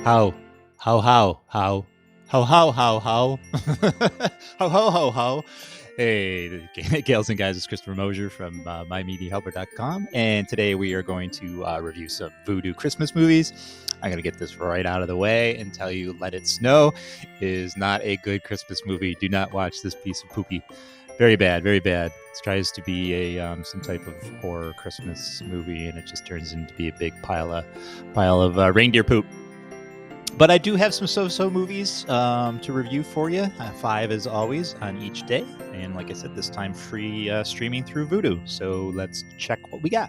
How? How? How? How? How? How? How? How? How? How? How? How? Hey, Gales and guys, it's Christopher Mosier from MyMediaHelper.com, and today we are going to review some Vudu Christmas movies. I'm going to get this right out of the way and tell you Let It Snow is not a good Christmas movie. Do not watch this piece of poopy. Very bad, very bad. It tries to be a some type of horror Christmas movie, and it just turns into be a big pile of reindeer poop. But I do have some so-so movies to review for you. 5 as always on each day. And like I said, this time free streaming through Vudu. So let's check what we got.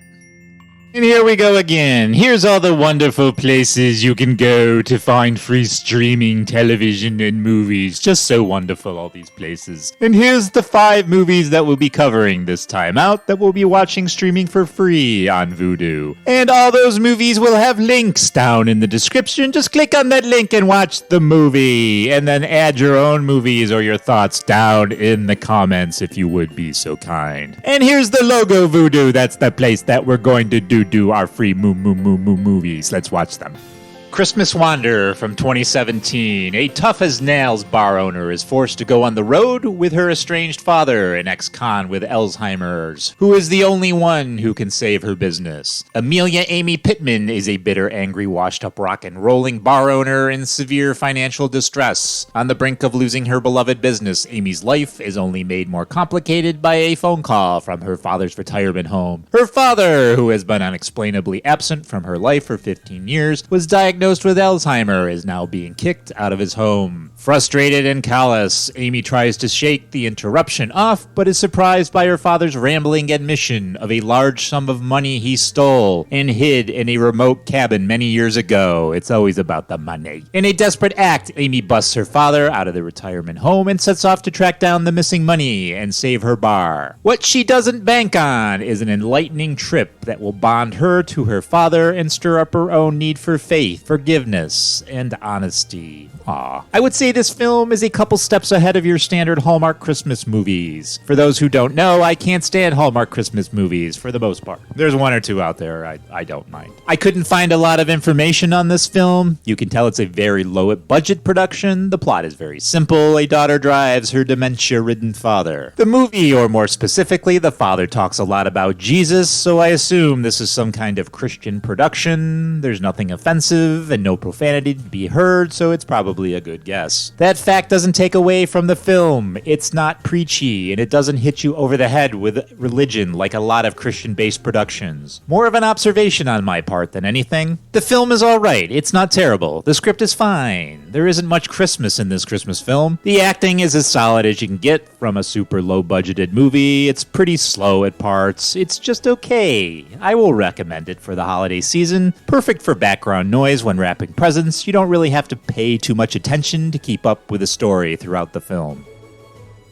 And here we go again. Here's all the wonderful places you can go to find free streaming television and movies. Just so wonderful, all these places. And here's the 5 movies that we'll be covering this time out that we'll be watching streaming for free on Vudu. And all those movies will have links down in the description. Just click on that link and watch the movie. And then add your own movies or your thoughts down in the comments if you would be so kind. And here's the logo Vudu. That's the place that we're going to do our free movies. Let's watch them. Christmas Wander from 2017. A tough-as-nails bar owner is forced to go on the road with her estranged father, an ex-con with Alzheimer's, who is the only one who can save her business. Amelia Amy Pittman is a bitter, angry, washed-up rock-and-rolling bar owner in severe financial distress. On the brink of losing her beloved business, Amy's life is only made more complicated by a phone call from her father's retirement home. Her father, who has been unexplainably absent from her life for 15 years, was diagnosed with Alzheimer, is now being kicked out of his home. Frustrated and callous, Amy tries to shake the interruption off, but is surprised by her father's rambling admission of a large sum of money he stole and hid in a remote cabin many years ago. It's always about the money. In a desperate act, Amy busts her father out of the retirement home and sets off to track down the missing money and save her bar. What she doesn't bank on is an enlightening trip that will bond her to her father and stir up her own need for faith, forgiveness, and honesty. Aww. I would say this film is a couple steps ahead of your standard Hallmark Christmas movies. For those who don't know, I can't stand Hallmark Christmas movies for the most part. There's one or two out there I don't mind. I couldn't find a lot of information on this film. You can tell it's a very low-budget production. The plot is very simple. A daughter drives her dementia-ridden father. The movie, or more specifically, the father talks a lot about Jesus, so I assume this is some kind of Christian production. There's nothing offensive and no profanity to be heard, so it's probably a good guess. That fact doesn't take away from the film. It's not preachy, and it doesn't hit you over the head with religion like a lot of Christian-based productions. More of an observation on my part than anything. The film is alright. It's not terrible. The script is fine. There isn't much Christmas in this Christmas film. The acting is as solid as you can get from a super low-budgeted movie. It's pretty slow at parts. It's just okay. I will recommend it for the holiday season. Perfect for background noise when wrapping presents. You don't really have to pay too much attention to keep up with the story throughout the film.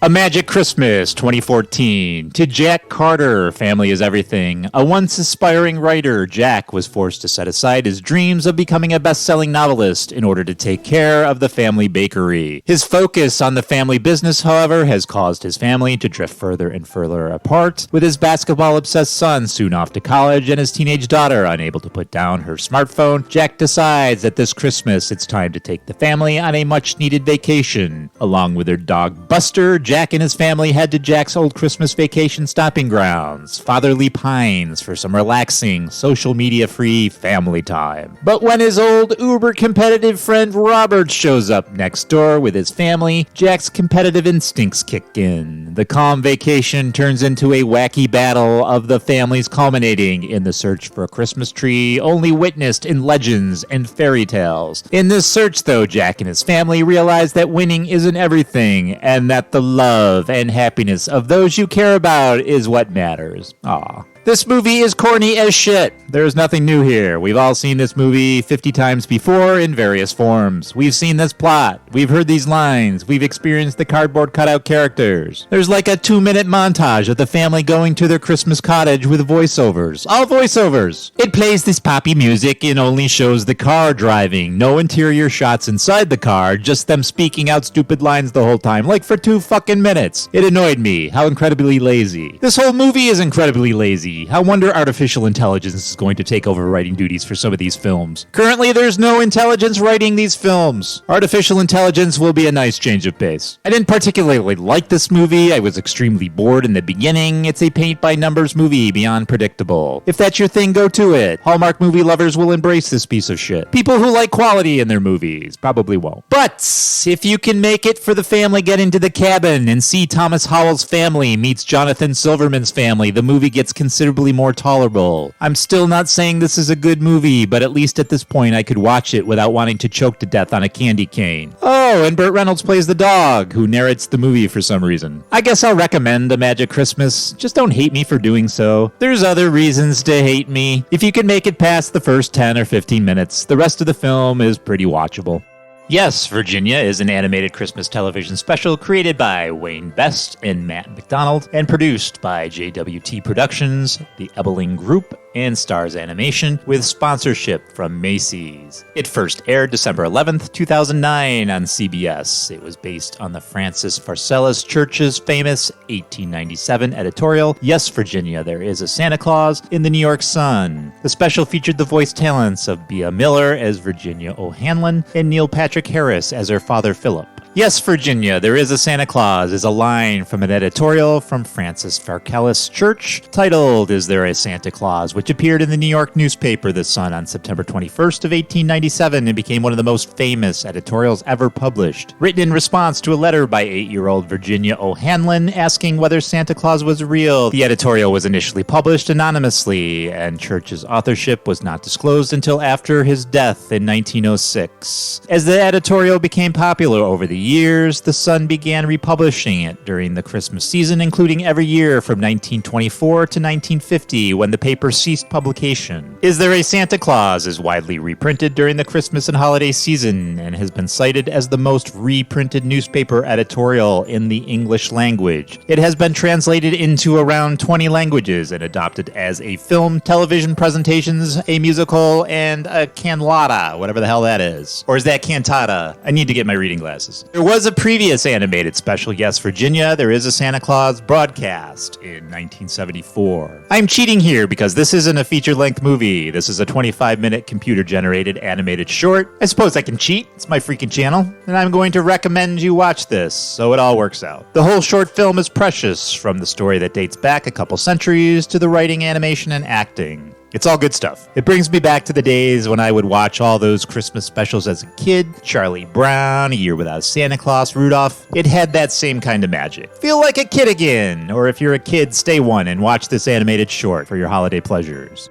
A Magic Christmas, 2014. To Jack Carter, family is everything. A once aspiring writer, Jack was forced to set aside his dreams of becoming a best-selling novelist in order to take care of the family bakery. His focus on the family business, however, has caused his family to drift further and further apart, with his basketball-obsessed son soon off to college and his teenage daughter unable to put down her smartphone. Jack decides that this Christmas it's time to take the family on a much-needed vacation. Along with their dog Buster, Jack and his family head to Jack's old Christmas vacation stopping grounds, Fatherly Pines, for some relaxing, social media-free family time. But when his old uber-competitive friend Robert shows up next door with his family, Jack's competitive instincts kick in. The calm vacation turns into a wacky battle of the families culminating in the search for a Christmas tree only witnessed in legends and fairy tales. In this search, though, Jack and his family realize that winning isn't everything, and that the love and happiness of those you care about is what matters. Aww. This movie is corny as shit. There's nothing new here. We've all seen this movie 50 times before in various forms. We've seen this plot. We've heard these lines. We've experienced the cardboard cutout characters. There's like a 2-minute montage of the family going to their Christmas cottage with voiceovers. All voiceovers. It plays this poppy music and only shows the car driving. No interior shots inside the car, just them speaking out stupid lines the whole time, like for 2 fucking minutes. It annoyed me. How incredibly lazy. This whole movie is incredibly lazy. see. I wonder artificial intelligence is going to take over writing duties for some of these films. Currently, there's no intelligence writing these films. Artificial intelligence will be a nice change of pace. I didn't particularly like this movie. I was extremely bored in the beginning. It's a paint-by-numbers movie beyond predictable. If that's your thing, go to it. Hallmark movie lovers will embrace this piece of shit. People who like quality in their movies probably won't. But if you can make it for the family get into the cabin and see Thomas Howell's family meets Jonathan Silverman's family, the movie gets considerably more tolerable. I'm still not saying this is a good movie, but at least at this point I could watch it without wanting to choke to death on a candy cane. Oh, and Burt Reynolds plays the dog, who narrates the movie for some reason. I guess I'll recommend A Magic Christmas. Just don't hate me for doing so. There's other reasons to hate me. If you can make it past the first 10 or 15 minutes, the rest of the film is pretty watchable. Yes, Virginia is an animated Christmas television special created by Wayne Best and Matt McDonald and produced by JWT Productions, the Ebeling Group, and Stars Animation with sponsorship from Macy's. It first aired December 11th, 2009 on CBS. It was based on the Francis Pharcellus Church's famous 1897 editorial, Yes, Virginia, There is a Santa Claus, in the New York Sun. The special featured the voice talents of Bea Miller as Virginia O'Hanlon and Neil Patrick Harris as her father Philip. Yes, Virginia, There is a Santa Claus is a line from an editorial from Francis Pharcellus Church titled Is There a Santa Claus, which appeared in the New York newspaper The Sun on September 21st of 1897 and became one of the most famous editorials ever published. Written in response to a letter by 8-year-old Virginia O'Hanlon asking whether Santa Claus was real, the editorial was initially published anonymously, and Church's authorship was not disclosed until after his death in 1906. As the editorial became popular over the years, The Sun began republishing it during the Christmas season, including every year from 1924 to 1950 when the paper ceased publication. Is There a Santa Claus is widely reprinted during the Christmas and holiday season and has been cited as the most reprinted newspaper editorial in the English language. It has been translated into around 20 languages and adopted as a film, television presentations, a musical, and a canlata, whatever the hell that is. Or is that cantata? I need to get my reading glasses. There was a previous animated special, Yes, Virginia, There is a Santa Claus, broadcast in 1974. I'm cheating here because this isn't a feature-length movie. This is a 25-minute computer-generated animated short. I suppose I can cheat. It's my freaking channel. And I'm going to recommend you watch this, so it all works out. The whole short film is precious, from the story that dates back a couple centuries to the writing, animation, and acting. It's all good stuff. It brings me back to the days when I would watch all those Christmas specials as a kid. Charlie Brown, A Year Without Santa Claus, Rudolph. It had that same kind of magic. Feel like a kid again. Or if you're a kid, stay one and watch this animated short for your holiday pleasures.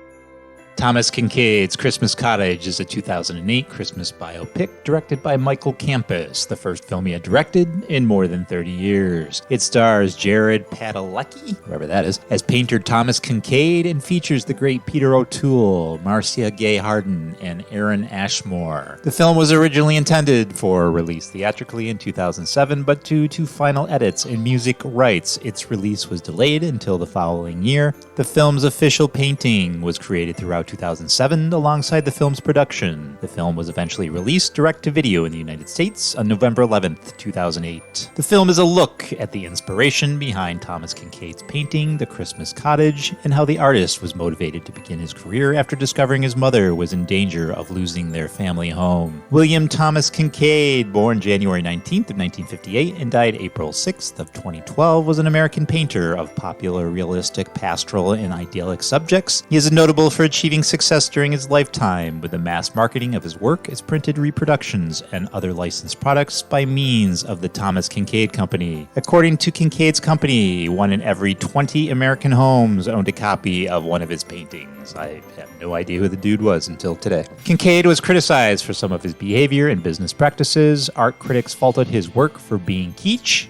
Thomas Kincaid's Christmas Cottage is a 2008 Christmas biopic directed by Michael Campus, the first film he had directed in more than 30 years. It stars Jared Padalecki, whoever that is, as painter Thomas Kincaid and features the great Peter O'Toole, Marcia Gay Harden, and Aaron Ashmore. The film was originally intended for release theatrically in 2007, but due to final edits and music rights, its release was delayed until the following year. The film's official painting was created throughout 2007 alongside the film's production. The film was eventually released direct-to-video in the United States on November 11th, 2008. The film is a look at the inspiration behind Thomas Kincaid's painting, The Christmas Cottage, and how the artist was motivated to begin his career after discovering his mother was in danger of losing their family home. William Thomas Kincaid, born January 19th of 1958 and died April 6th of 2012, was an American painter of popular, realistic, pastoral, and idyllic subjects. He is notable for achieving success during his lifetime with the mass marketing of his work as printed reproductions and other licensed products by means of the Thomas Kincaid Company. According to Kincaid's company, 1 in every 20 American homes owned a copy of one of his paintings. I have no idea who the dude was until today. Kincaid was criticized for some of his behavior and business practices. Art critics faulted his work for being kitsch,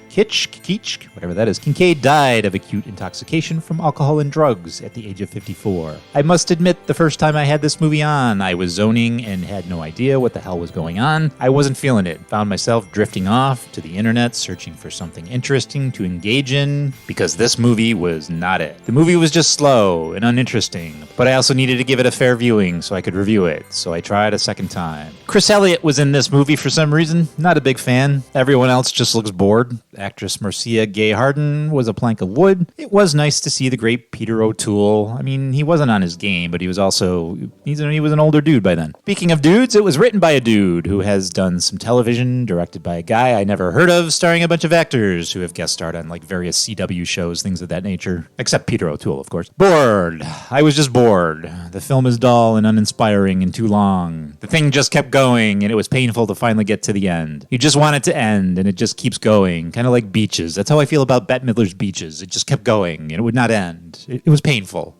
whatever that is. Kincaid died of acute intoxication from alcohol and drugs at the age of 54. I must admit, the first time I had this movie on, I was zoning and had no idea what the hell was going on. I wasn't feeling it. Found myself drifting off to the internet, searching for something interesting to engage in, because this movie was not it. The movie was just slow and uninteresting, but I also needed to give it a fair viewing so I could review it, so I tried a second time. Chris Elliott was in this movie for some reason. Not a big fan. Everyone else just looks bored. actress Marcia Gay Harden was a plank of wood. It was nice to see the great Peter O'Toole. I mean, he wasn't on his game, but he was an older dude by then. Speaking of dudes, it was written by a dude who has done some television, directed by a guy I never heard of, starring a bunch of actors who have guest starred on like various CW shows, things of that nature. Except Peter O'Toole, of course. Bored. I was just bored. The film is dull and uninspiring and too long. The thing just kept going, and it was painful to finally get to the end. You just want it to end, and it just keeps going. Kind of like Beaches. That's how I feel about Bette Midler's Beaches. It just kept going, and it would not end. It was painful.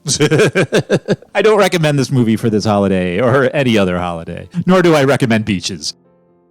I don't recommend this movie for this holiday, or any other holiday. Nor do I recommend Beaches.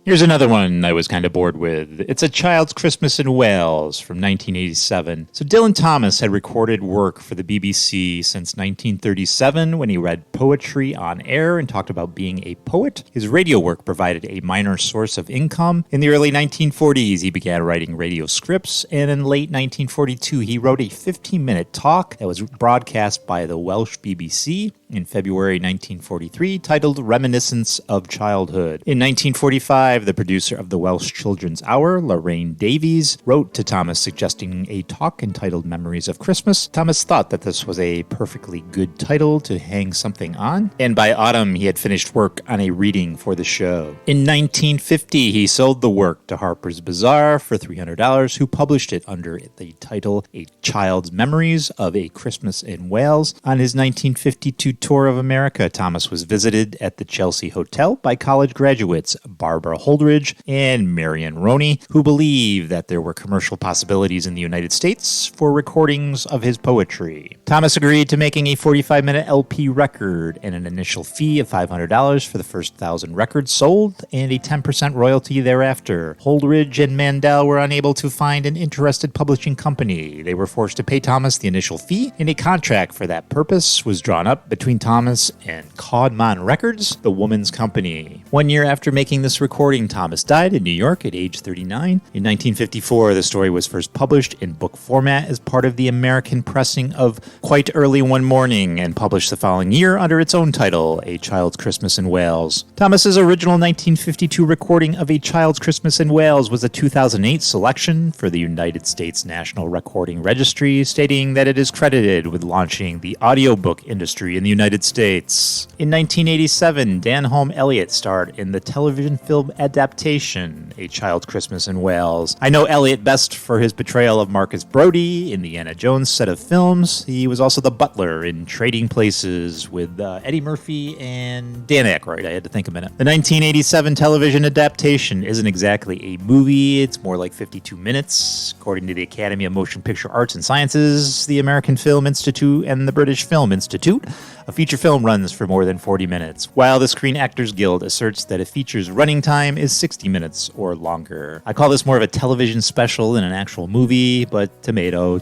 Here's another one I was kind of bored with. It's A Child's Christmas in Wales from 1987. So Dylan Thomas had recorded work for the BBC since 1937 when he read poetry on air and talked about being a poet. His radio work provided a minor source of income. In the early 1940s, he began writing radio scripts, and in late 1942, he wrote a 15-minute talk that was broadcast by the Welsh BBC in February 1943, titled Reminiscence of Childhood. In 1945, the producer of the Welsh Children's Hour, Lorraine Davies, wrote to Thomas suggesting a talk entitled Memories of Christmas. Thomas thought that this was a perfectly good title to hang something on, and by autumn he had finished work on a reading for the show. In 1950, he sold the work to Harper's Bazaar for $300, who published it under the title A Child's Memories of a Christmas in Wales. On his 1952 tour of America, Thomas was visited at the Chelsea Hotel by college graduates Barbara Holdridge and Marion Roney, who believed that there were commercial possibilities in the United States for recordings of his poetry. Thomas agreed to making a 45-minute LP record and an initial fee of $500 for the first 1,000 records sold and a 10% royalty thereafter. Holdridge and Mandel were unable to find an interested publishing company. They were forced to pay Thomas the initial fee, and a contract for that purpose was drawn up between Thomas and Caudman Records, the woman's company. 1 year after making this recording, Thomas died in New York at age 39. In 1954, the story was first published in book format as part of the American pressing of Quite Early One Morning, and published the following year under its own title, A Child's Christmas in Wales. Thomas's original 1952 recording of A Child's Christmas in Wales was a 2008 selection for the United States National Recording Registry, stating that it is credited with launching the audiobook industry in the United States. In 1987, Dan Holm Elliott starred in the television film adaptation, A Child's Christmas in Wales. I know Elliott best for his portrayal of Marcus Brody in the Indiana Jones set of films. He was also the butler in Trading Places with Eddie Murphy and Dan Aykroyd. I had to think a minute. The 1987 television adaptation isn't exactly a movie. It's more like 52 minutes. According to the Academy of Motion Picture Arts and Sciences, the American Film Institute, and the British Film Institute, a feature film runs for more than 40 minutes, while the Screen Actors Guild asserts that a feature's running time is 60 minutes or longer. I call this more of a television special than an actual movie, but tomato.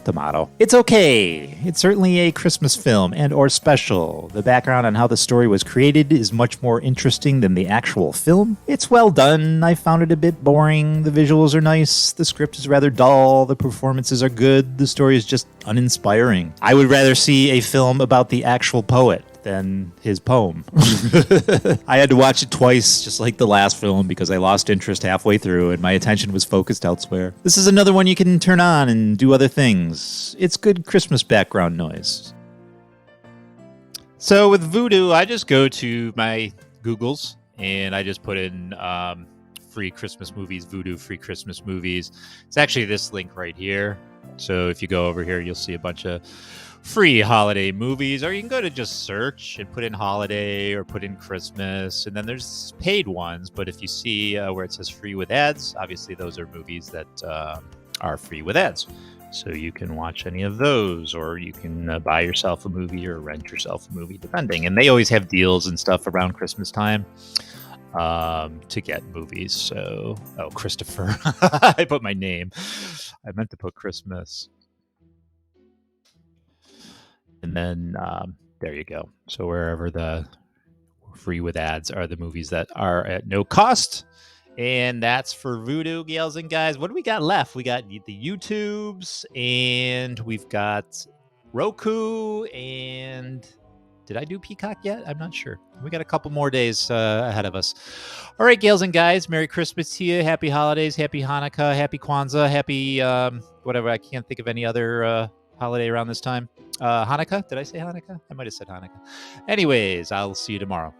It's okay. It's certainly a Christmas film and or special. The background on how the story was created is much more interesting than the actual film. It's well done. I found it a bit boring. The visuals are nice. The script is rather dull. The performances are good. The story is just uninspiring. I would rather see a film about the actual poet than his poem. I had to watch it twice, just like the last film, because I lost interest halfway through and my attention was focused elsewhere. This is another one you can turn on and do other things. It's good Christmas background noise. So with Vudu, I just go to my Googles and I just put in free Christmas movies, Vudu free Christmas movies. It's actually this link right here. So if you go over here, you'll see a bunch of free holiday movies, or you can go to just search and put in holiday or put in Christmas, and then there's paid ones. But if you see where it says free with ads, obviously those are movies that are free with ads. So you can watch any of those, or you can buy yourself a movie or rent yourself a movie, depending. And they always have deals and stuff around Christmas time to get movies. So, Christopher, I put my name. I meant to put Christmas. And then there you go. So wherever the free with ads are the movies that are at no cost. And that's for Vudu, gals and guys. What do we got left? We got the YouTubes, and we've got Roku, and Did I do Peacock yet? I'm not sure. We got a couple more days ahead of us. All right, gals and guys, Merry Christmas to you. Happy holidays. Happy Hanukkah. Happy Kwanzaa. Happy whatever. I can't think of any other holiday around this time. Hanukkah? Did I say Hanukkah? I might have said Hanukkah. Anyways, I'll see you tomorrow.